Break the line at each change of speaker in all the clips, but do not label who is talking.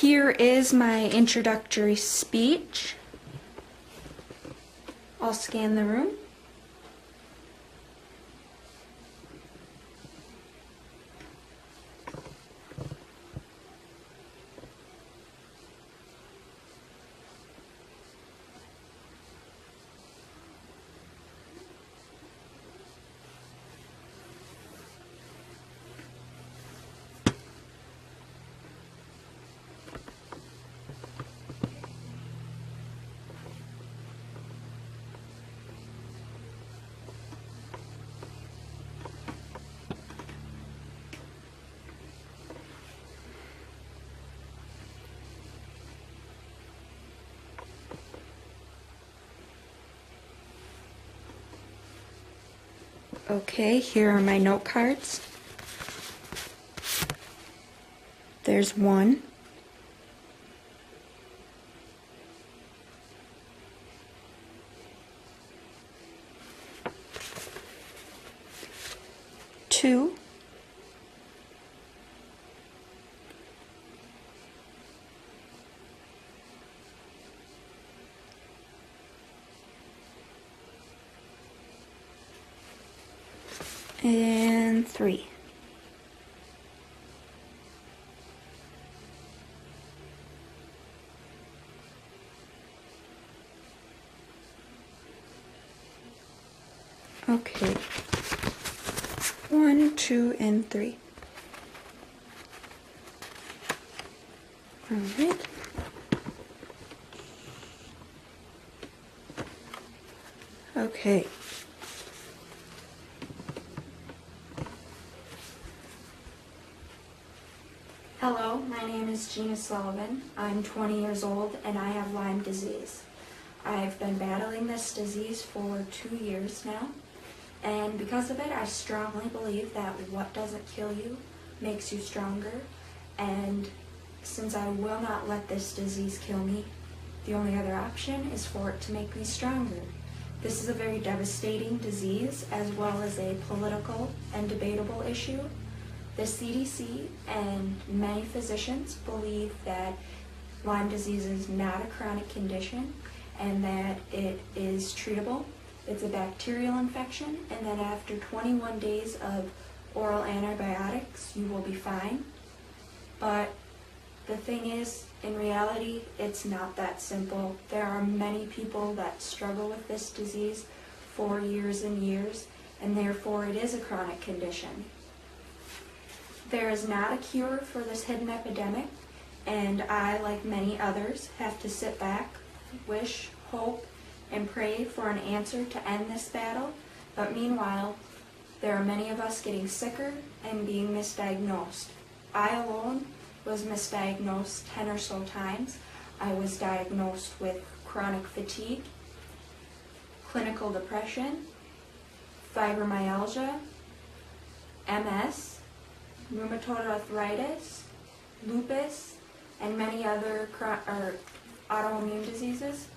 Here is my introductory speech. I'll scan the room. Okay, here are my note cards. There's one. Two. And three. Okay. 1, 2, and 3. All right. Okay. Hello, my name is Gina Sullivan. I'm 20 years old and I have Lyme disease. I've been battling this disease for 2 years now, and because of it I strongly believe that what doesn't kill you makes you stronger, and since I will not let this disease kill me, the only other option is for it to make me stronger. This is a very devastating disease as well as a political and debatable issue. The CDC and many physicians believe that Lyme disease is not a chronic condition and that it is treatable. It's a bacterial infection, and that after 21 days of oral antibiotics, you will be fine. But the thing is, in reality, it's not that simple. There are many people that struggle with this disease for years and years, and therefore it is a chronic condition. There is not a cure for this hidden epidemic, and I, like many others, have to sit back, wish, hope, and pray for an answer to end this battle. But meanwhile, there are many of us getting sicker and being misdiagnosed. I alone was misdiagnosed 10 or so times. I was diagnosed with chronic fatigue, clinical depression, fibromyalgia, MS, rheumatoid arthritis, lupus, and many other autoimmune diseases.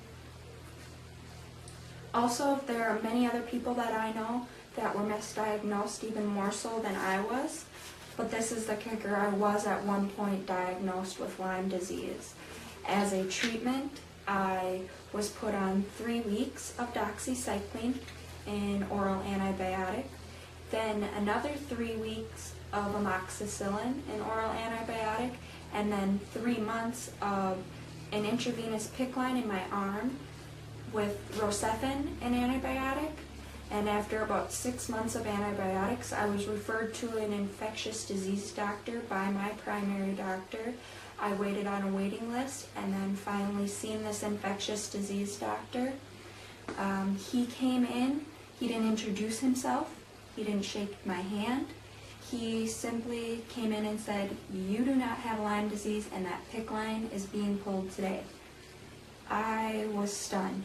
Also, there are many other people that I know that were misdiagnosed even more so than I was. But this is the kicker, I was at one point diagnosed with Lyme disease. As a treatment, I was put on 3 weeks of doxycycline, an oral antibiotic, then another 3 weeks of amoxicillin, an oral antibiotic, and then 3 months of an intravenous PICC line in my arm with Rocephin, an antibiotic. And after about 6 months of antibiotics, I was referred to an infectious disease doctor by my primary doctor. I waited on a waiting list and then finally seen this infectious disease doctor. He came in, he didn't introduce himself, he didn't shake my hand. He simply came in and said, "You do not have Lyme disease and that PICC line is being pulled today." I was stunned.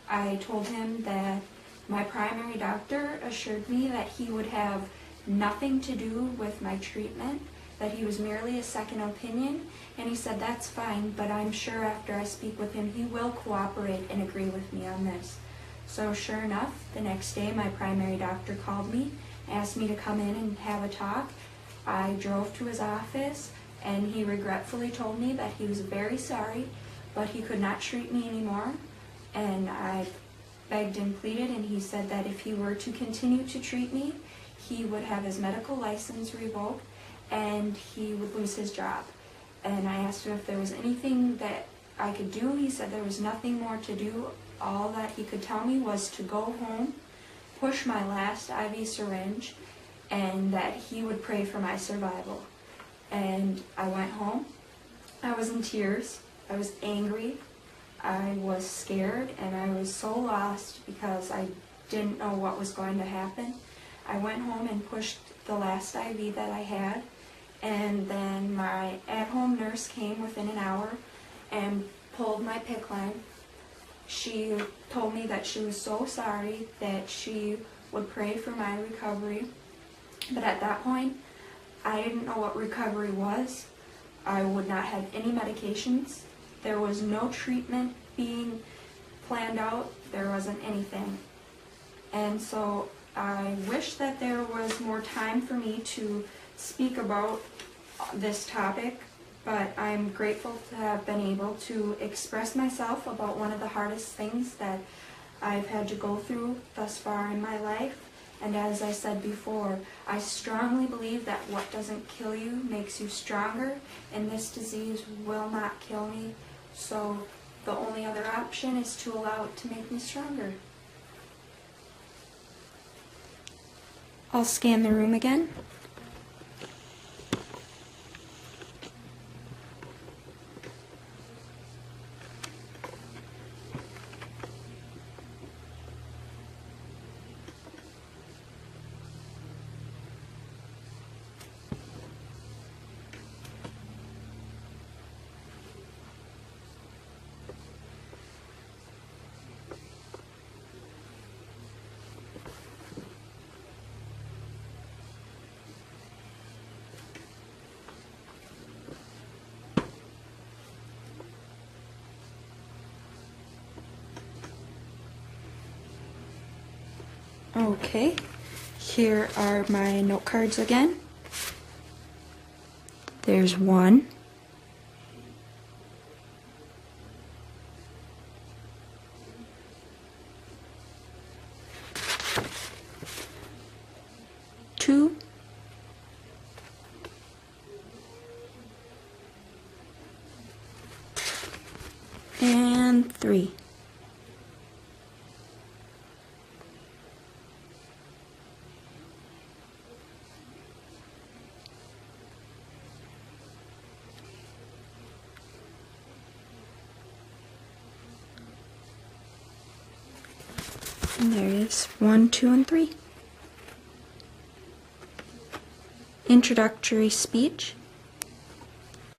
I told him that my primary doctor assured me that he would have nothing to do with my treatment, that he was merely a second opinion, and he said, "That's fine, but I'm sure after I speak with him, he will cooperate and agree with me on this." So sure enough, the next day my primary doctor called me, asked me to come in and have a talk. I drove to his office, and he regretfully told me that he was very sorry, but he could not treat me anymore. And I begged and pleaded, and he said that if he were to continue to treat me, he would have his medical license revoked and he would lose his job. And I asked him if there was anything that I could do. He said there was nothing more to do. All that he could tell me was to go home, push my last IV syringe, and that he would pray for my survival. And I went home. I was in tears. I was angry. I was scared, and I was so lost because I didn't know what was going to happen. I went home and pushed the last IV that I had, and then my at-home nurse came within an hour and pulled my PICC line. She told me that she was so sorry, that she would pray for my recovery. But at that point, I didn't know what recovery was. I would not have any medications. There was no treatment being planned out. There wasn't anything. And so I wish that there was more time for me to speak about this topic, but I'm grateful to have been able to express myself about one of the hardest things that I've had to go through thus far in my life. And as I said before, I strongly believe that what doesn't kill you makes you stronger, and this disease will not kill me. So the only other option is to allow it to make me stronger. I'll scan the room again. Okay, here are my note cards again. There's 1, 2, and 3. And there is 1, 2, and 3. Introductory speech.